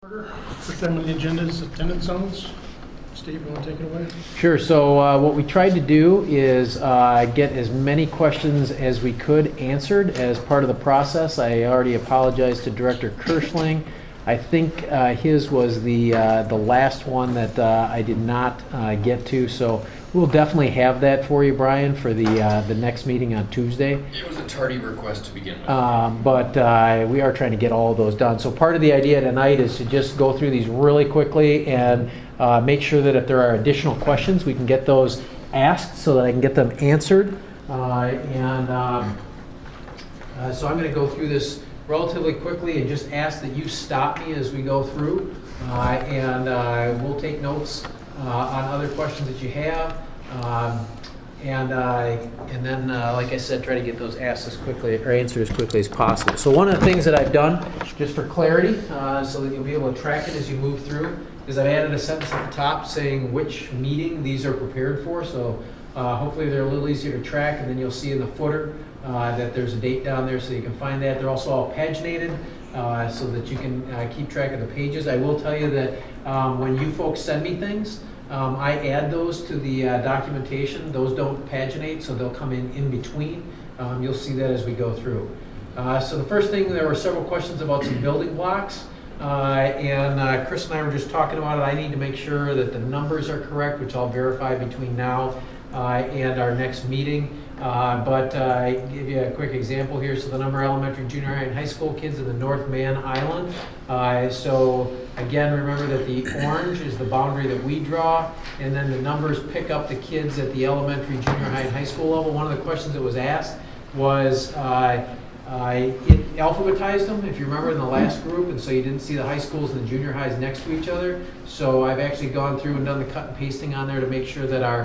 First item on the agenda is attendance zones. Steve, you want to take it away? Sure. So what we tried to do is get as many questions as we could answered as part of the process. I already apologized to Director Kirschling. I think his was the last one that I did not get to. So we'll definitely have that for you, Brian, for the next meeting on Tuesday. It was a tardy request to begin with. But we are trying to get all of those done. So part of the idea tonight is to just go through these really quickly and make sure that if there are additional questions, we can get those asked so that I can get them answered. So I'm going to go through this relatively quickly and just ask that you stop me as we go through. We'll take notes on other questions that you have. And then, like I said, try to get those asked as quickly or answered as quickly as possible. So one of the things that I've done, just for clarity, so that you'll be able to track it as you move through, is I've added a sentence at the top saying which meeting these are prepared for. So hopefully they're a little easier to track, and then you'll see in the footer that there's a date down there so you can find that. They're also all paginated so that you can keep track of the pages. I will tell you that when you folks send me things, I add those to the documentation. Those don't paginate, so they'll come in between. You'll see that as we go through. So the first thing, there were several questions about some building blocks. Chris and I were just talking about it. I need to make sure that the numbers are correct, which I'll verify between now and our next meeting. Give you a quick example here. So the number of elementary, junior high, and high school kids in the North Man Island. So again, remember that the orange is the boundary that we draw, and then the numbers pick up the kids at the elementary, junior high, and high school level. One of the questions that was asked was it alphabetized them, if you remember, in the last group, and so you didn't see the high schools and the junior highs next to each other. So I've actually gone through and done the cut and pasting on there to make sure that our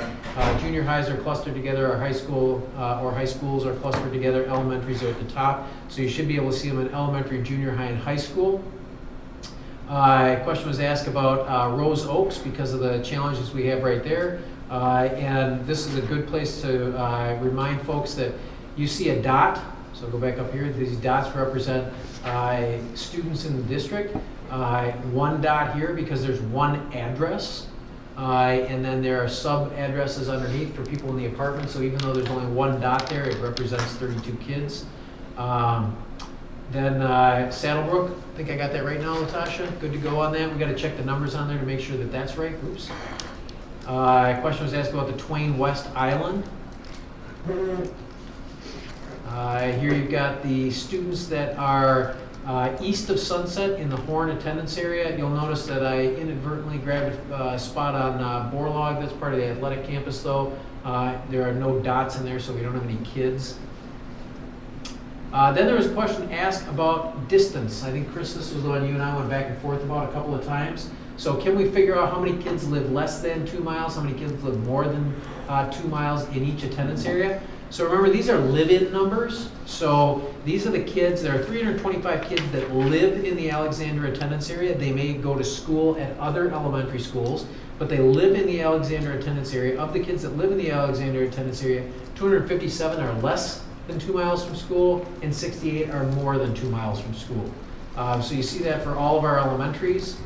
junior highs are clustered together, our high school or high schools are clustered together, elementaries are at the top. So you should be able to see them in elementary, junior high, and high school. A question was asked about Rose Oaks because of the challenges we have right there. And this is a good place to remind folks that you see a dot. So go back up here. These dots represent students in the district. One dot here because there's one address. And then there are sub-addresses underneath for people in the apartment. So even though there's only one dot there, it represents 32 kids. Then Saddlebrook, I think I got that right now, Latasha. Good to go on that. We got to check the numbers on there to make sure that that's right. Oops. A question was asked about the Twain West Island. Here you've got the students that are east of Sunset in the Horn attendance area. You'll notice that I inadvertently grabbed a spot on Borlaug. That's part of the athletic campus, though. There are no dots in there, so we don't have any kids. Then there was a question asked about distance. I think, Chris, this was the one you and I went back and forth about a couple of times. So can we figure out how many kids live less than 2 miles, how many kids live more than 2 miles in each attendance area? So remember, these are live-in numbers. So these are the kids. There are 325 kids that live in the Alexander attendance area. They may go to school at other elementary schools, but they live in the Alexander attendance area. Of the kids that live in the Alexander attendance area, 257 are less than 2 miles from school, and 68 are more than 2 miles from school. So you see that for all of our elementaries.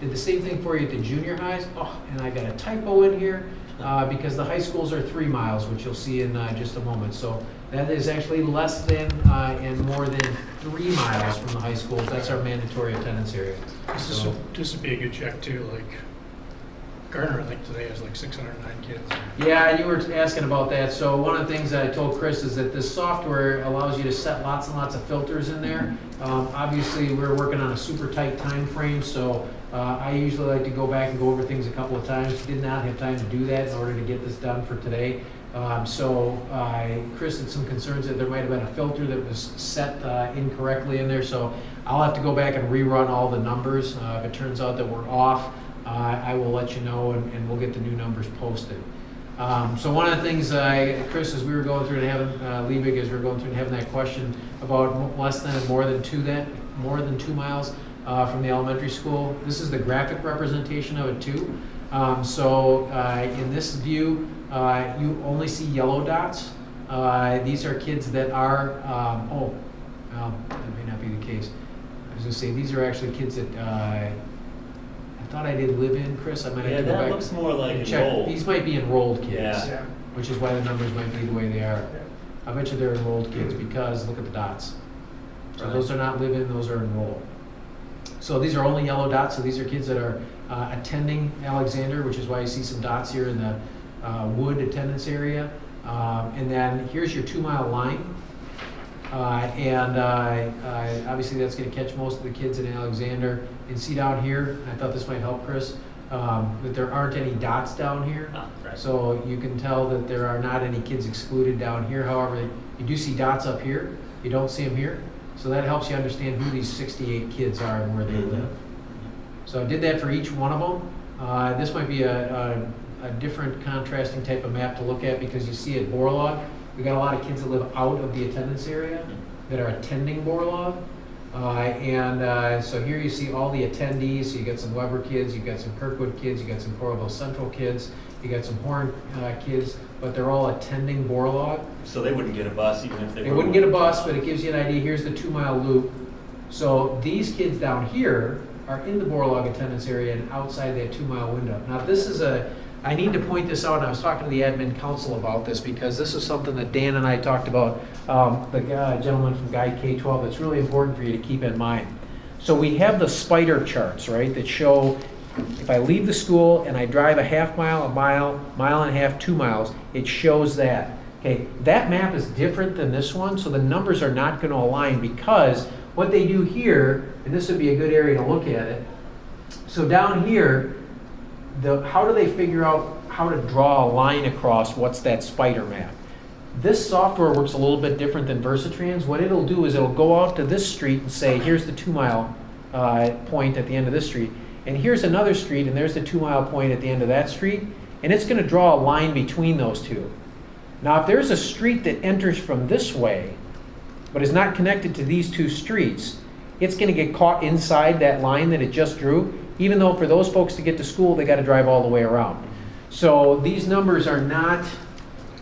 Did the same thing for you at the junior highs. Oh, and I got a typo in here because the high schools are 3 miles, which you'll see in just a moment. So that is actually less than and more than 3 miles from the high schools. That's our mandatory attendance area. This would be a good check too. Like Garner, I think today has like 609 kids. Yeah, you were asking about that. So one of the things that I told Chris is that this software allows you to set lots and lots of filters in there. Obviously, we're working on a super tight time frame, so I usually like to go back and go over things a couple of times. Did not have time to do that in order to get this done for today. Chris had some concerns that there might have been a filter that was set incorrectly in there, so I'll have to go back and rerun all the numbers. If it turns out that we're off, I will let you know, and we'll get the new numbers posted. So one of the things, Chris, as we were going through and having Liebig, as we were going through and having that question about less than and more than 2 2 miles from the elementary school. This is the graphic representation of it too. In this view, you only see yellow dots. These are kids that are. That may not be the case. I was going to say these are actually kids that thought I did live in, Chris, I might Yeah, have to go that back. looks more like and check. enrolled. These might be enrolled kids, Yeah. which is why the numbers might be the way they are. I bet you they're enrolled kids because look at the dots. So Right. those are not live-in, those are enrolled. So these are only yellow dots, so these are kids that are attending Alexander, which is why you see some dots here in the Wood attendance area. And then here's your 2-mile line. Obviously that's gonna catch most of the kids in Alexander. And see down here, I thought this might help Chris, that there aren't any dots down here. Ah, right. So you can tell that there are not any kids excluded down here. However, you do see dots up here. You don't see them here. So that helps you understand who these 68 kids are and where they live. So I did that for each one of them. This might be a different contrasting type of map to look at because you see at Borlaug, we got a lot of kids that live out of the attendance area that are attending Borlaug. So here you see all the attendees. So you got some Weber kids, you got some Kirkwood kids, you got some Coralville Central kids, you got some Horn kids, but they're all attending Borlaug. So they wouldn't get a bus even if they They were. wouldn't get a bus, but it gives you an idea. Here's the 2-mile loop. So these kids down here are in the Borlaug attendance area and outside that 2-mile window. Now this is I need to point this out, and I was talking to the admin council about this because this is something that Dan and I talked about, the gentleman from Guide K-12, that's really important for you to keep in mind. So we have the spider charts, right, that show if I leave the school and I drive a half mile, a mile, mile and a half, 2 miles, it shows that. Okay, that map is different than this one, so the numbers are not going to align because what they do here, and this would be a good area to look at it. So down here, how do they figure out how to draw a line across what's that spider map? This software works a little bit different than Versatrans. What it'll do is it'll go out to this street and say, here's the 2-mile point at the end of this street, and here's another street, and there's the 2-mile point at the end of that street, and it's going to draw a line between those two. Now, if there's a street that enters from this way, but is not connected to these two streets, it's going to get caught inside that line that it just drew, even though for those folks to get to school, they got to drive all the way around. So these numbers are not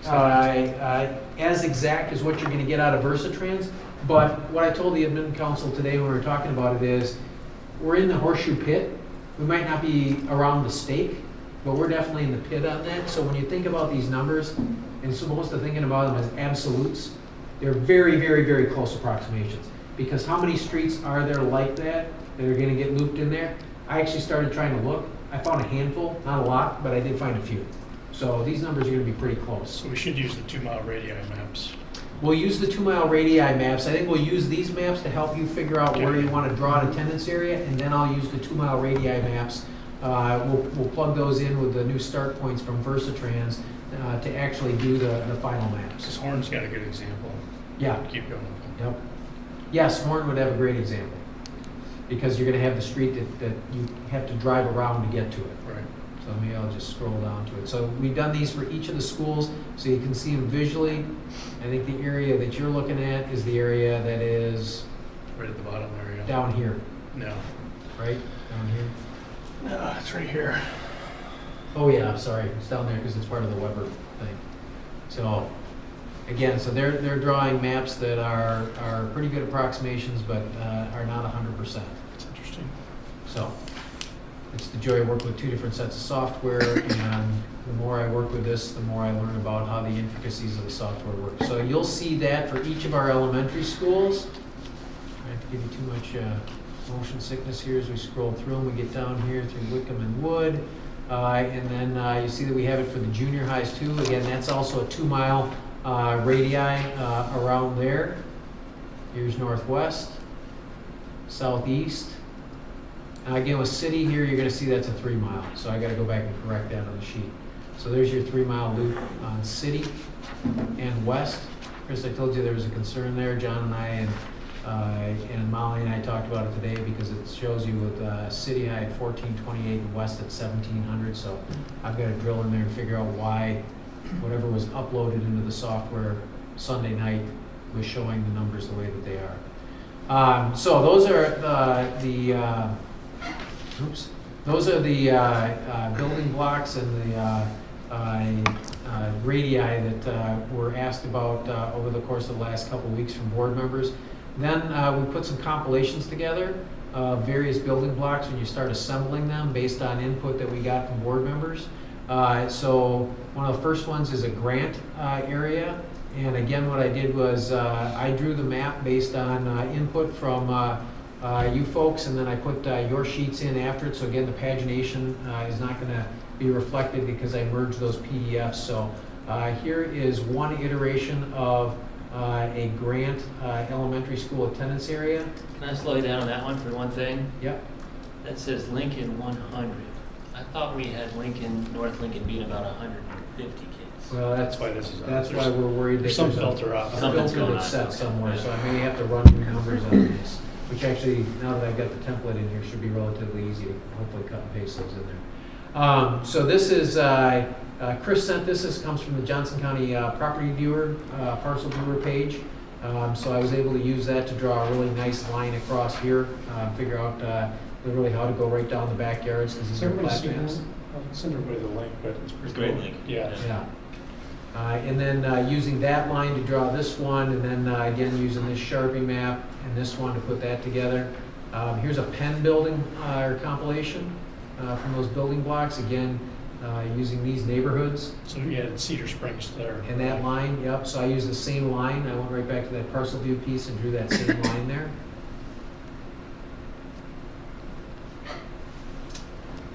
as exact as what you're going to get out of Versatrans, but what I told the admin council today when we were talking about it is, we're in the horseshoe pit. We might not be around the stake, but we're definitely in the pit on that. So when you think about these numbers, and supposed to thinking about them as absolutes, they're very, very, very close approximations. Because how many streets are there like that are going to get looped in there? I actually started trying to look. I found a handful, not a lot, but I did find a few. So these numbers are going to be pretty close. So we should use the 2-mile radii maps. We'll use the 2-mile radii maps. I think we'll use these maps to help you figure out where you want to draw an attendance area, and then I'll use the 2-mile radii maps. We'll plug those in with the new start points from Versatrans to actually do the final maps. This Horn's got a good example. Yeah. Keep going. Yep. Yes, Horn would have a great example because you're going to have the street that you have to drive around to get to it. Right. So maybe I'll just scroll down to it. So we've done these for each of the schools so you can see them visually. I think the area that you're looking at is the area that is Right at the bottom there, yeah. down here, No. right? Down here. No, it's right here. Oh yeah, sorry, it's down there because it's part of the Weber thing. So, again, so they're drawing maps that are pretty good approximations, but are not 100%. It's interesting. So, it's the joy of working with 2 different sets of software, and the more I work with this, the more I learn about how the intricacies of the software work. So you'll see that for each of our elementary schools. I have to give you too much motion sickness here as we scroll through them. We get down here through Wickham and Wood. And then you see that we have it for the junior highs too. Again, that's also a 2-mile radii around there. Here's northwest, southeast. Now again, with city here, you're going to see that's a 3-mile. So I got to go back and correct that on the sheet. So there's your 3-mile loop on city and west. Chris, I told you there was a concern there. John and I and Molly and I talked about it today because it shows you with city high at 1428 and west at 1700. So I've got to drill in there and figure out why whatever was uploaded into the software Sunday night was showing the numbers the way that they are. So those are those are the building blocks and the radii that were asked about over the course of the last couple of weeks from board members. Then we put some compilations together of various building blocks when you start assembling them based on input that we got from board members. So one of the first ones is a grant area. And again, what I did was I drew the map based on input from you folks, and then I put your sheets in after it. So again, the pagination is not going to be reflected because I merged those PDFs. So here is one iteration of a Grant elementary school attendance area. Can I slow you down on that one for one thing? Yep. That says Lincoln 100. I thought we had North Lincoln being about 150 kids. Well, That's why this is. that's why we're worried that There's some there's a filter off. Something's filter going that's on. set Okay. somewhere. So I may have to run new numbers on this, which actually, now that I've got the template in here, should be relatively easy to hopefully cut and paste those in there. So this is, Chris sent this. This comes from the Johnson County Property Viewer, Parcel Viewer page. So I was able to use that to draw a really nice line across here, figure out really how to go right down the backyards, because these Has are everybody plat seen maps. that? I'll send everybody the link, but it's pretty It's a great cool. link. Yeah. Yeah. And then using that line to draw this one, and then again using this Sharpie map and this one to put that together. Here's a pen building or compilation from those building blocks, again using these neighborhoods. So you added Cedar Springs there. And that line, yep, so I used the same line. I went right back to that parcel view piece and drew that same line there.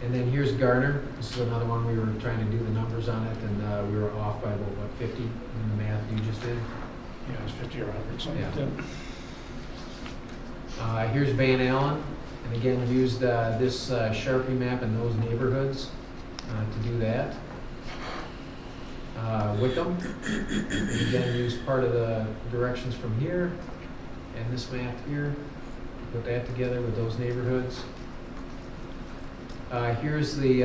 And then here's Garner. This is another one we were trying to do the numbers on it, and we were off by about, what, 50 in the math you just did? Yeah, it's 50 or 100, something like Yeah. that. Here's Van Allen, and again, used this Sharpie map in those neighborhoods to do that. Wickham, and again, used part of the directions from here and this map here, to put that together with those neighborhoods. Here's the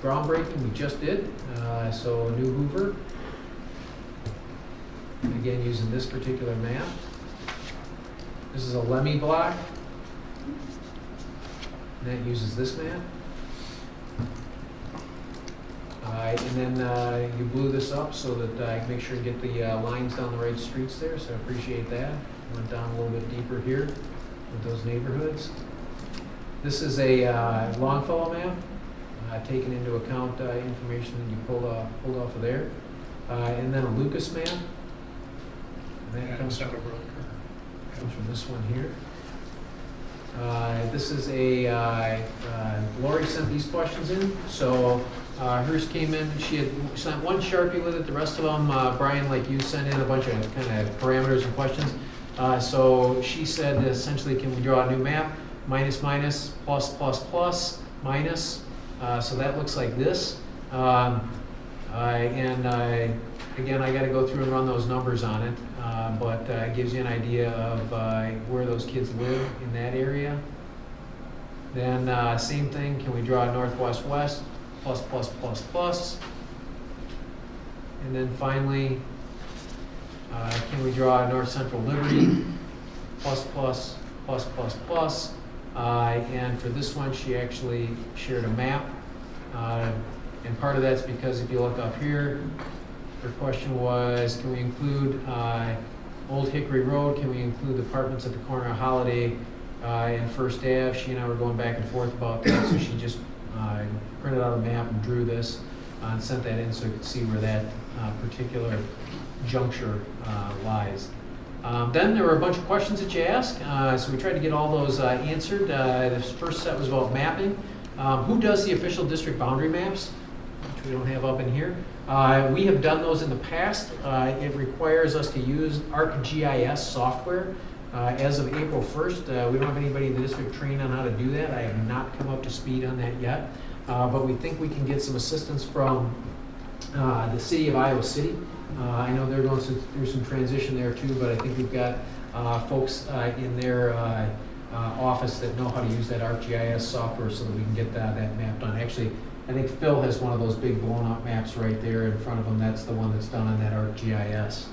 groundbreaking we just did, so New Hoover. Again, using this particular map. This is a Lemmy block. And that uses this map. And then you blew this up so that I can make sure to get the lines down the right streets there, so I appreciate that. Went down a little bit deeper here with those neighborhoods. This is a Longfellow map, taking into account information that you pulled off of there. And then a Lucas map. And that comes from this one here. This is Lori sent these questions in, so hers came in, she had sent one Sharpie with it, the rest of them, Brian, like you, sent in a bunch of kind of parameters and questions. So she said essentially, can we draw a new map? Minus, minus, plus, plus, plus, minus. So that looks like this. Again, I got to go through and run those numbers on it, but it gives you an idea of where those kids live in that area. Then same thing, can we draw northwest west, plus, plus, plus, plus. And then finally, can we draw north central Liberty, plus, plus, plus, plus, plus. And for this one, she actually shared a map. And part of that's because if you look up here, her question was, can we include Old Hickory Road? Can we include the apartments at the corner of Holiday and First Ave? She and I were going back and forth about that, so she just printed out a map and drew this and sent that in so you could see where that particular juncture lies. Then there were a bunch of questions that you asked, so we tried to get all those answered. This first set was about mapping. Who does the official district boundary maps, which we don't have up in here? We have done those in the past. It requires us to use ArcGIS software. As of April 1st, we don't have anybody in the district trained on how to do that. I have not come up to speed on that yet, but we think we can get some assistance from the city of Iowa City. I know they're going through some transition there too, but I think we've got folks in their office that know how to use that ArcGIS software so that we can get that map done. Actually, I think Phil has one of those big blown up maps right there in front of him. That's the one that's done on that ArcGIS.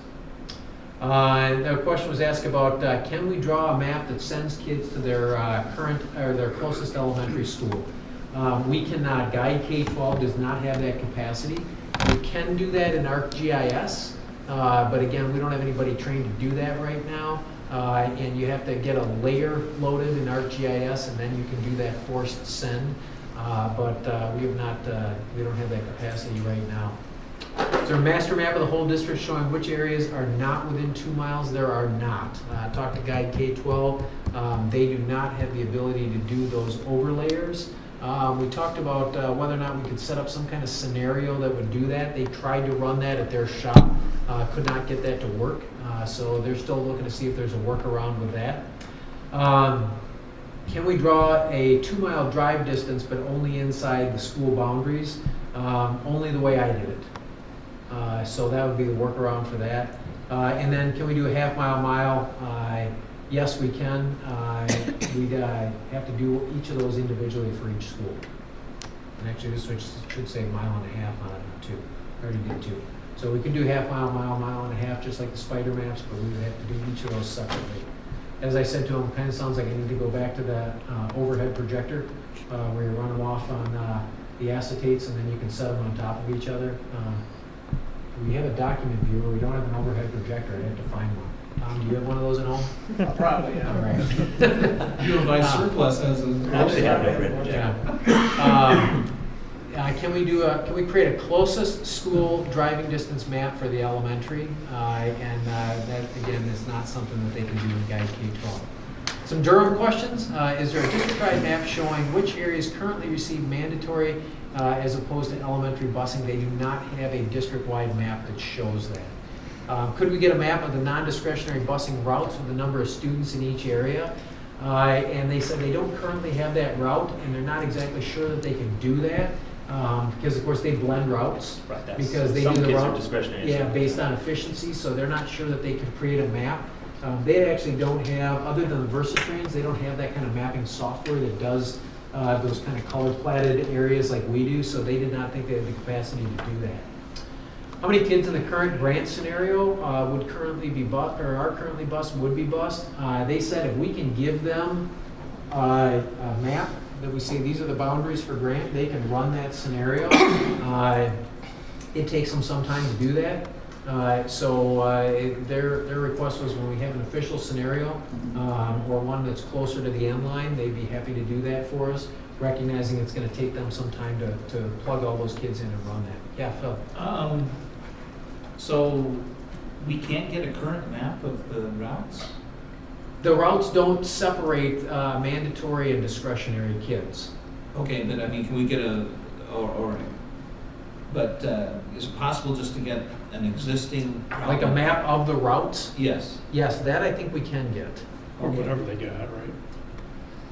The question was asked about, can we draw a map that sends kids to their current or their closest elementary school? We cannot. Guide K-12 does not have that capacity. We can do that in ArcGIS, but again, we don't have anybody trained to do that right now. and you have to get a layer loaded in ArcGIS, and then you can do that forced send. But we have not, we don't have that capacity right now. Is there a master map of the whole district showing which areas are not within 2 miles? There are not. Talk to Guide K-12. They do not have the ability to do those overlayers. We talked about whether or not we could set up some kind of scenario that would do that. They tried to run that at their shop, could not get that to work. So they're still looking to see if there's a workaround with that. Can we draw a 2 mile drive distance but only inside the school boundaries? Only the way I did it. So that would be the workaround for that. And then can we do a half mile? Yes, we can. We'd have to do each of those individually for each school. And actually this should say 1.5 miles, not 2. I already did 2. So we could do half mile, 1.5 miles, just like the spider maps, but we would have to do each of those separately. As I said to him, it kind of sounds like I need to go back to that overhead projector where you run them off on the acetates and then you can set them on top of each other. We have a document viewer. We don't have an overhead projector. I'd have to find one. Tom, do you have one of those at home? Probably, yeah. All right. You and my surplus has a. Actually, have no red projector. Can we create a closest school driving distance map for the elementary? And that, again, is not something that they can do in Guide K-12. Some Durham questions. Is there a district-wide map showing which areas currently receive mandatory as opposed to elementary busing? They do not have a district-wide map that shows that. Could we get a map of the non-discretionary busing routes with the number of students in each area? And they said they don't currently have that route, and they're not exactly sure that they can do that. Because of course they blend routes. Right, that's, Because they some do the kids route, are discretionary. yeah, based on efficiency, so they're not sure that they can create a map. They actually don't have, other than the Versatrains, they don't have that kind of mapping software that does those kind of color platted areas like we do, so they did not think they had the capacity to do that. How many kids in the current grant scenario would currently be bused, or are currently bused, would be bused? They said if we can give them a map that we say these are the boundaries for grant, they can run that scenario. It takes them some time to do that. Their request was when we have an official scenario or one that's closer to the end line, they'd be happy to do that for us, recognizing it's going to take them some time to plug all those kids in and run that. Yeah, Phil. So we can't get a current map of the routes? The routes don't separate mandatory and discretionary kids. Okay, but I mean, can we get but is it possible just to get an existing? Like a map of the routes? Yes. Yes, that I think we can get. Or Okay. whatever they got, right?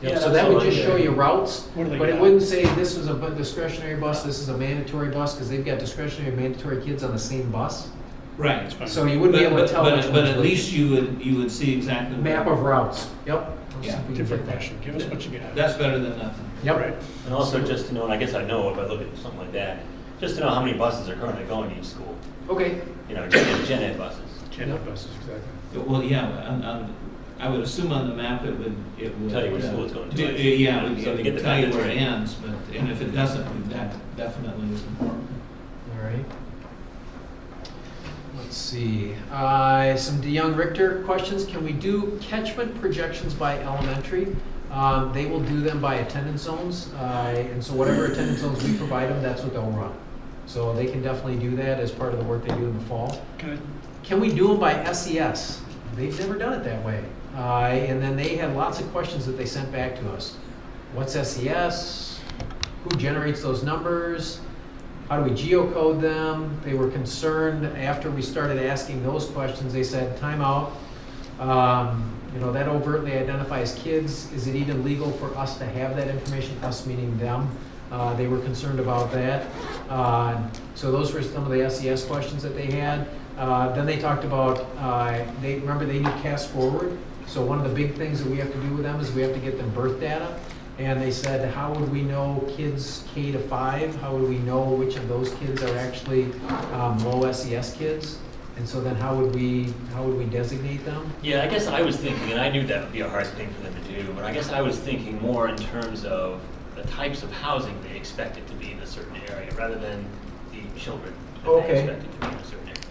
Yep, Yeah, so that would that's just all show I you get. routes, What do they but it got? wouldn't say this was a discretionary bus, this is a mandatory bus, because they've got discretionary and mandatory kids on the same bus. Right. That's fine. So you wouldn't be able to tell which But one's at which. least you would see exactly. Map of routes, yep. Let's see Yeah. if we can Different get that. question. Give us what you got. That's better than nothing. Yep. Right. And also just to know, and I guess I know if I look at something like that, just to know how many buses are currently going to each school. Okay, You know, gen ed buses. Gen ed buses, exactly. Well, yeah, I would assume on the map it would. Tell you which school it's going to. Yeah, So it to get would the tell you map, where that's it right. ends, and if it doesn't, that definitely is important. all right. Let's see, some DeYoung Richter questions. Can we do catchment projections by elementary? They will do them by attendance zones, and so whatever attendance zones we provide them, that's what they'll run. So they can definitely do that as part of the work they do in the fall. Can we do them by SES? They've never done it that way. And then they had lots of questions that they sent back to us. What's SES? Who generates those numbers? How do we geocode them? They were concerned after we started asking those questions. They said, time out. That overtly identifies kids. Is it even legal for us to have that information? Us meaning them. They were concerned about that. So those were some of the SES questions that they had. Then they talked about, they need Cast Forward. So one of the big things that we have to do with them is we have to get them birth data. And they said, how would we know kids K to 5? How would we know which of those kids are actually low SES kids? And so then how would we designate them? Yeah, I guess I was thinking, and I knew that would be a hard thing for them to do, but I guess I was thinking more in terms of the types of housing they expect it to be in a certain area, rather than the children that Okay. they expect it to be in a certain area.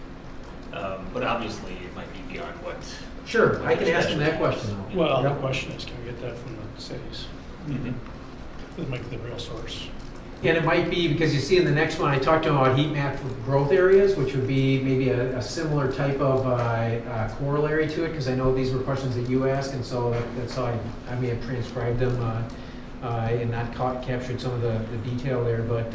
But obviously, it might be beyond what. Sure, I can ask them that question though. Well, the Yep. question is, can we get that from the cities? That might be the real source. And it might be, because you see in the next one, I talked to them about heat map for growth areas, which would be maybe a similar type of corollary to it, because I know these were questions that you asked, and so that's how I may have transcribed them and not captured some of the detail there. But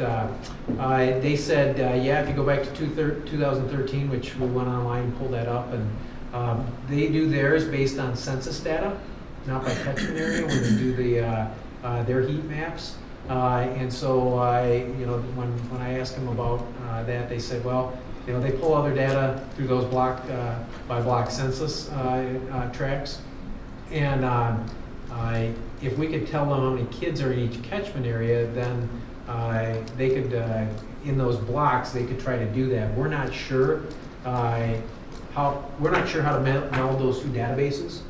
they said, yeah, if you go back to 2013, which we went online and pulled that up, and they do theirs based on census data, not by catchment area, when they do their heat maps. And so when I asked them about that, they said, well, they pull all their data through those block by block census tracks. And if we could tell them how many kids are in each catchment area, then they could, in those blocks, they could try to do that. We're not sure how to meld those two databases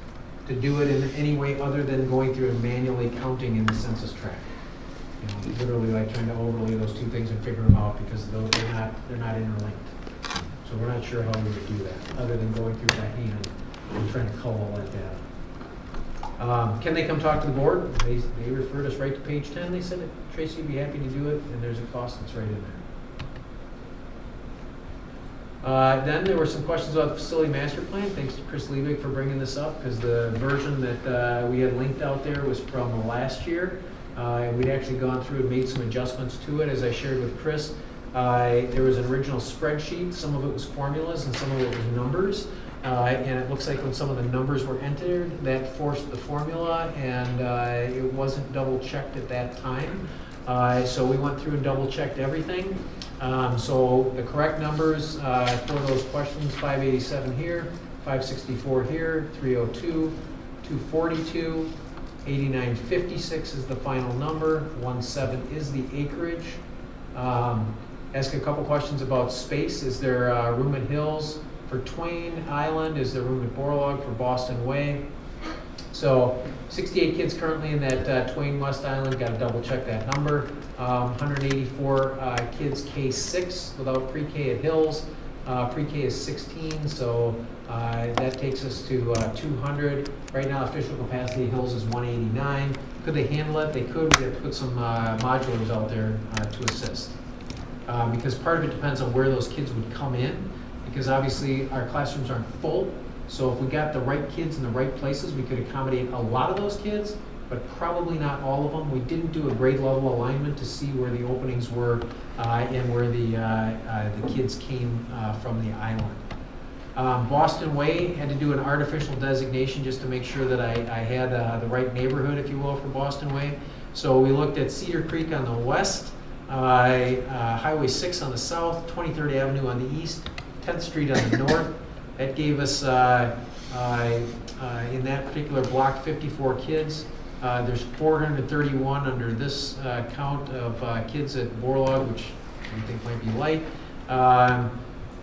to do it in any way other than going through and manually counting in the census tract. Literally like trying to overlay those two things and figure them out, because they're not interlinked. So we're not sure how we would do that, other than going through by hand and trying to cull all that data. Can they come talk to the board? They referred us right to page 10. They said that Tracy would be happy to do it, and there's a cost that's right in there. Then there were some questions about the facility master plan. Thanks to Chris Liebig for bringing this up, because the version that we had linked out there was from last year. We'd actually gone through and made some adjustments to it, as I shared with Chris. There was an original spreadsheet. Some of it was formulas and some of it was numbers. And it looks like when some of the numbers were entered, that forced the formula, and it wasn't double checked at that time. So we went through and double checked everything. So the correct numbers for those questions: 587 here, 564 here, 302, 242. 8956 is the final number. 17 is the acreage. Ask a couple questions about space. Is there room at Hills for Twain Island? Is there room at Borlaug for Boston Way? So 68 kids currently in that Twain West Island. Got to double check that number. 184 kids K6 without pre-K at Hills. Pre-K is 16, so that takes us to 200. Right now, official capacity Hills is 189. Could they handle it? They could. We have to put some modulars out there to assist. Because part of it depends on where those kids would come in, because obviously our classrooms aren't full. So if we got the right kids in the right places, we could accommodate a lot of those kids, but probably not all of them. We didn't do a grade level alignment to see where the openings were and where the kids came from the island. Boston Way had to do an artificial designation just to make sure that I had the right neighborhood, if you will, for Boston Way. So we looked at Cedar Creek on the west, Highway 6 on the south, 23rd Avenue on the east, 10th Street on the north. That gave us, in that particular block, 54 kids. There's 431 under this count of kids at Borlaug, which we think might be light.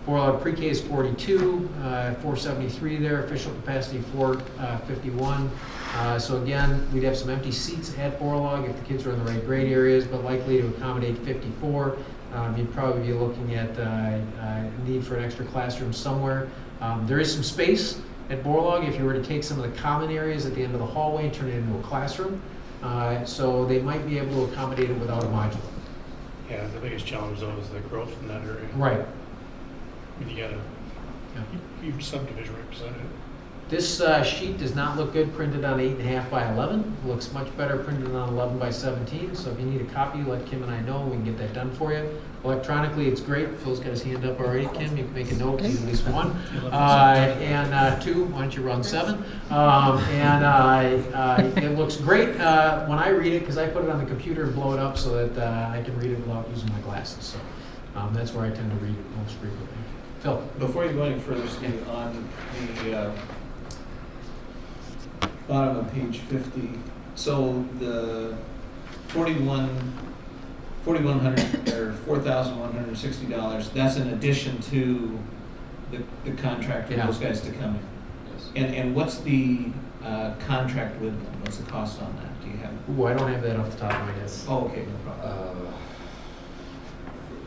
Borlaug pre-K is 42, 473 there, official capacity 451. So again, we'd have some empty seats at Borlaug if the kids were in the right grade areas, but likely to accommodate 54. You'd probably be looking at need for an extra classroom somewhere. There is some space at Borlaug if you were to take some of the common areas at the end of the hallway and turn it into a classroom. So they might be able to accommodate it without a modular. Yeah, the biggest challenge though is the growth in that area. Right. I mean, you got a huge subdivision represented. This sheet does not look good printed on 8.5 by 11. It looks much better printed on 11 by 17. So if you need a copy, let Kim and I know. We can get that done for you. Electronically, it's great. Phil's got his hand up already. Kim, you can make a note, at least one. And two, why don't you run 7? It looks great when I read it, because I put it on the computer and blow it up so that I can read it without using my glasses. So that's where I tend to read it most frequently. Phil? Before you go any further, Steve, on the bottom of page 50, so the $4,100 or $4,160, that's in addition to the contract for Yeah. those guys to come in. Yes. And what's the contract with them? What's the cost on that? Do you have? Ooh, I don't have that off the top of my head. Oh, okay, no problem.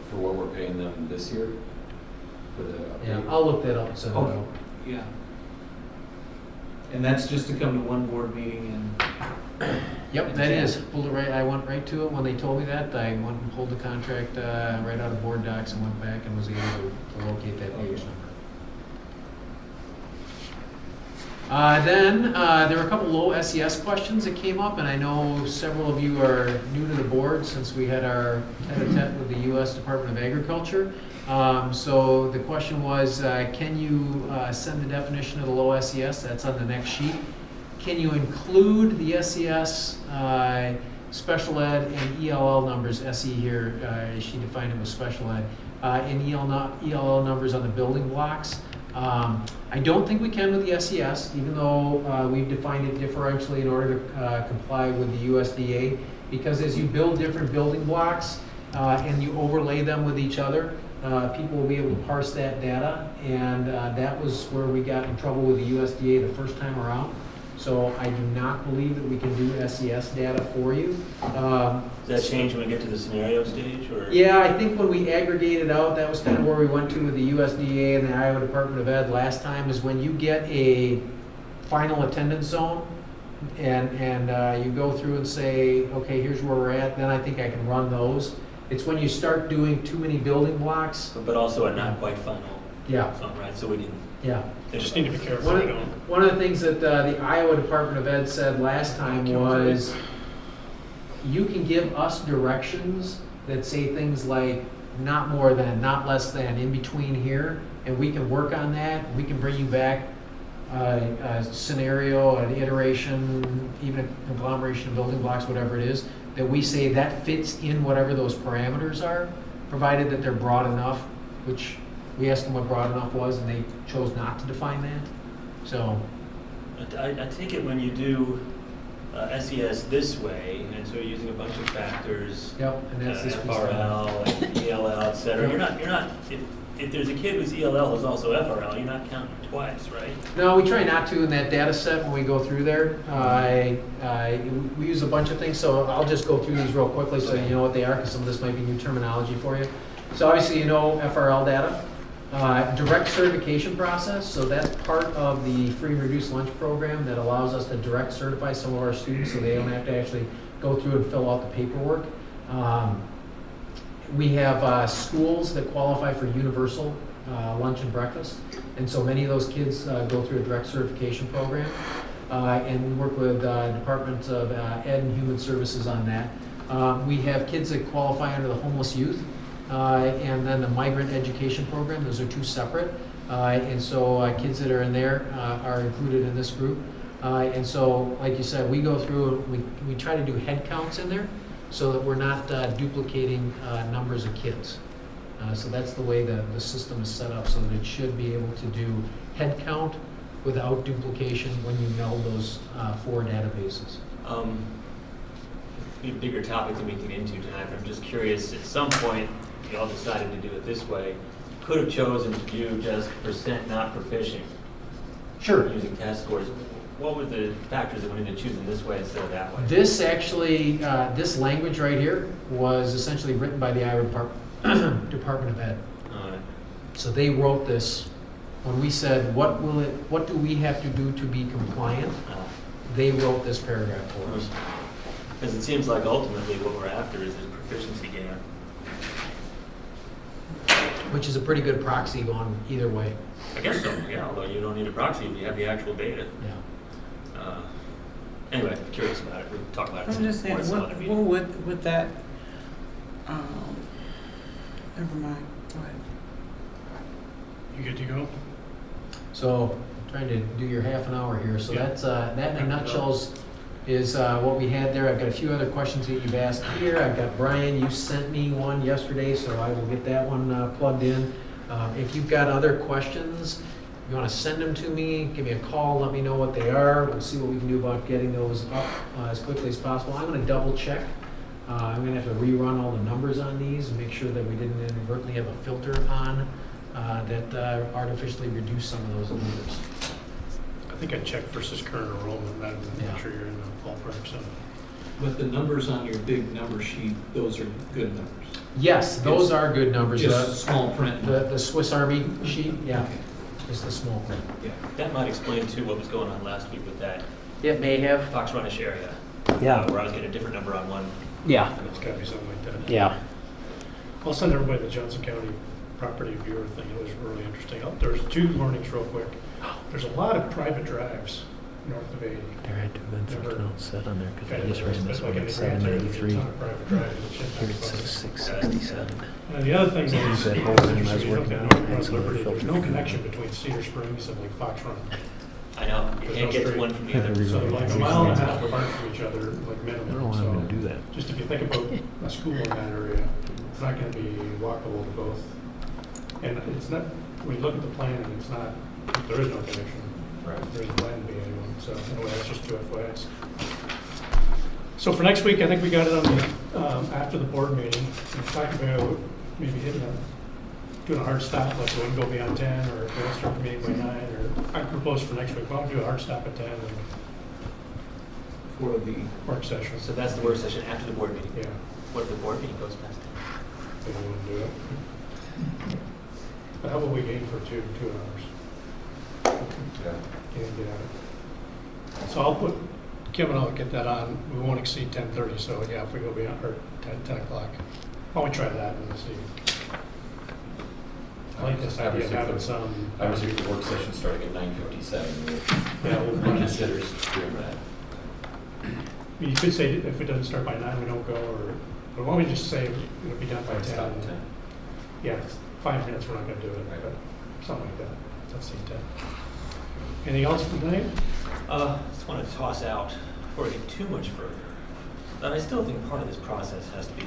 For what we're paying them this year, for the Yeah, update. I'll look that up and send it Oh. out. Yeah. And that's just to come to one board meeting Yep, that is, pulled it right, I went right to it when they told me that, I went and pulled the contract, right out of board docs and went back and was able to locate that page number. Then, there were a couple low SES questions that came up, and I know several of you are new to the board since we had our tete-a-tete with the U.S. Department of Agriculture. So the question was, can you send the definition of the low SES? That's on the next sheet. Can you include the SES, special ed, and ELL numbers, SE here, she defined it with special ed, and ELL numbers on the building blocks? I don't think we can with the SES, even though we've defined it differentially in order to comply with the USDA, because as you build different building blocks and you overlay them with each other, people will be able to parse that data, and that was where we got in trouble with the USDA the first time around. So I do not believe that we can do SES data for you. Does that change when we get to the scenario stage, or? Yeah, I think when we aggregated out, that was kind of where we went to with the USDA and the Iowa Department of Ed last time, is when you get a final attendance zone and you go through and say, okay, here's where we're at, then I think I can run those. It's when you start doing too many building blocks. But also a not quite final. Yeah, Something, right, so we can. yeah. They just need to be careful they don't. One of the things that the Iowa Department of Ed said last time was, you can give us directions that say things like not more than, not less than, in between here, and we can work on that. We can bring you back a scenario, an iteration, even a conglomeration of building blocks, whatever it is, that we say that fits in whatever those parameters are, provided that they're broad enough, which we asked them what broad enough was, and they chose not to define that. So, I take it when you do SES this way, and so you're using a bunch of factors, yep, and that's this piece. FRL, and ELL, et cetera. Yep. You're not, if there's a kid who's ELL who's also FRL, you're not counting twice, right? No, we try not to in that data set when we go through there. We use a bunch of things, so I'll just go through these real quickly so you know what they are, because some of this might be new terminology for you. So obviously you know FRL data. Direct certification process, so that's part of the free and reduced lunch program that allows us to direct certify some of our students so they don't have to actually go through and fill out the paperwork. We have schools that qualify for universal lunch and breakfast, and so many of those kids go through a direct certification program, and we work with Departments of Ed and Human Services on that. We have kids that qualify under the homeless youth, and then the migrant education program. Those are two separate, and so kids that are in there are included in this group. And so, like you said, we go through, we try to do head counts in there so that we're not duplicating numbers of kids. So that's the way the system is set up, so that it should be able to do head count without duplication when you meld those 4 databases. Be a bigger topic than we can get into tonight, but I'm just curious, at some point, you all decided to do it this way, could have chosen to do just percent not proficient. Sure. Using test scores. What were the factors that went into choosing this way instead of that way? This actually, this language right here was essentially written by the Iowa Department of Ed. So they wrote this when we said, what do we have to do to be compliant? They wrote this paragraph for us. Because it seems like ultimately what we're after is this proficiency gain. Which is a pretty good proxy going either way. I guess so, yeah, although you don't need a proxy if you have the actual data. Yeah. Anyway, curious about it. We'll talk about it I'm just saying, more some other what meeting. would that, never mind, go ahead. You good to go? So, I'm trying to do your half an hour here. So Yeah. that's, that in a nutshell is what we had there. I've got a few other questions that you've asked here. I've got Brian, you sent me one yesterday, so I will get that one plugged in. If you've got other questions, you want to send them to me, give me a call, let me know what they are. We'll see what we can do about getting those up as quickly as possible. I'm going to double check. I'm going to have to rerun all the numbers on these and make sure that we didn't inadvertently have a filter on that artificially reduced some of those numbers. I think I checked versus current enrollment, rather than Yeah. make sure you're in the ballpark, so. But the numbers on your big number sheet, those are good numbers. Yes, those are good numbers. Just small print. The Swiss Army sheet, yeah, just the small print. That might explain too what was going on last week with that It may have. Fox Runnish area. Yeah. Where I was getting a different number on one. Yeah, It's gotta be something like that. yeah. I'll send everybody the Johnson County property viewer thing. It was really interesting. There's 2 learnings real quick. There's a lot of private drives north of 80. There had to have been Never- something else said on there, because I Okay, just ran this but like one in at the Grand Area, there's a 793. ton of private drives and shit. Here it says 667. And the other thing He is, said, is "Oh, when I was interesting, you look working at out, I North had West some other Liberty, there's no filter. connection between Cedar Springs and like Fox Run. I know, you There's can't no get to street. one from Yeah, either. So Really? like a mile and a half apart from each other, like I don't know minimum, why I'm gonna do so that. just if you think about a school in that area, it's not gonna be walkable to both. And it's not, when you look at the plan, and it's not, there is no connection. There isn't plan to be anyone, so anyway, that's just 2 FYIs. So for next week, I think we got it on the, after the board meeting, we talked about maybe doing a hard stop, like we can go beyond 10, or if we don't start the meeting by 9, or I propose for next week, why don't we do a hard stop at 10 and For the, work session? So that's the work session after the board meeting. Yeah, What if the board meeting goes past if we want to do it. But how about we aim for 2 hours? Can't get out. So I'll put, Kim and I'll get that on, we won't exceed 10:30, so yeah, if we go beyond, or 10 o'clock. Why don't we try that and see? I like this idea of having some. Obviously, the work session starting at 9:57, Yeah, we'll we'll consider doing that. You could say if it doesn't start by 9, we don't go, or, but why don't we just say it'll be done by 10? Stop at 10. Yeah, 5 minutes, we're not gonna do it, but something like that. Let's see, 10. Anything else for tonight? Just want to toss out, before we get too much further, that I still think part of this process has to be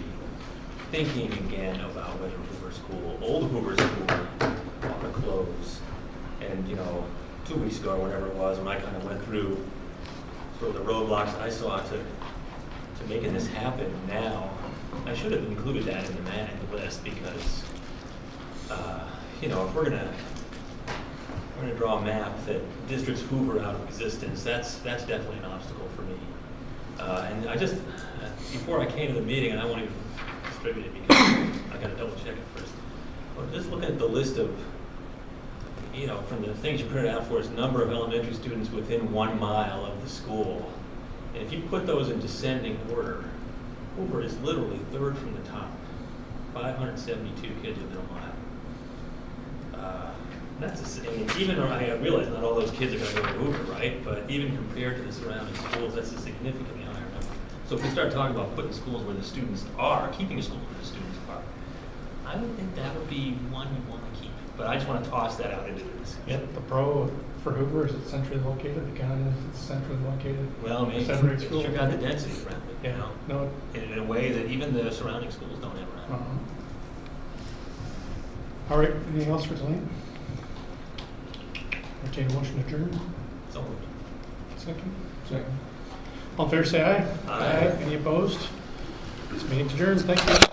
thinking again about whether Hoover School, old Hoover School, ought to close. And, 2 weeks ago, or whatever it was, when I kind of went through sort of the roadblocks I saw to making this happen now, I should have included that in the manic list because, if we're gonna draw a map that districts Hoover out of existence, that's definitely an obstacle for me. And I just, before I came to the meeting, and I won't even distribute it because I gotta double check it first. But just looking at the list of, from the things you printed out for us, number of elementary students within 1 mile of the school. And if you put those in descending order, Hoover is literally 3rd from the top. 572 kids within a mile. Even though I realize not all those kids are going to go to Hoover, right? But even compared to the surrounding schools, that's a significantly higher number. So if we start talking about putting schools where the students are, keeping schools where the students are, I would think that would be one we want to keep. But I just want to toss that out into the discussion. Yeah, the pro for Hoover, is it centrally located? The county is centrally located? Well, maybe Separate it's school. sure got the density around it, Yeah, no, in a way that even the surrounding schools don't have around. uh-huh. All right, anything else for tonight? Entertain a motion to adjourn? So moved. Second? second. All in favor, say aye. Aye. Any opposed? This meeting's adjourned, thank you.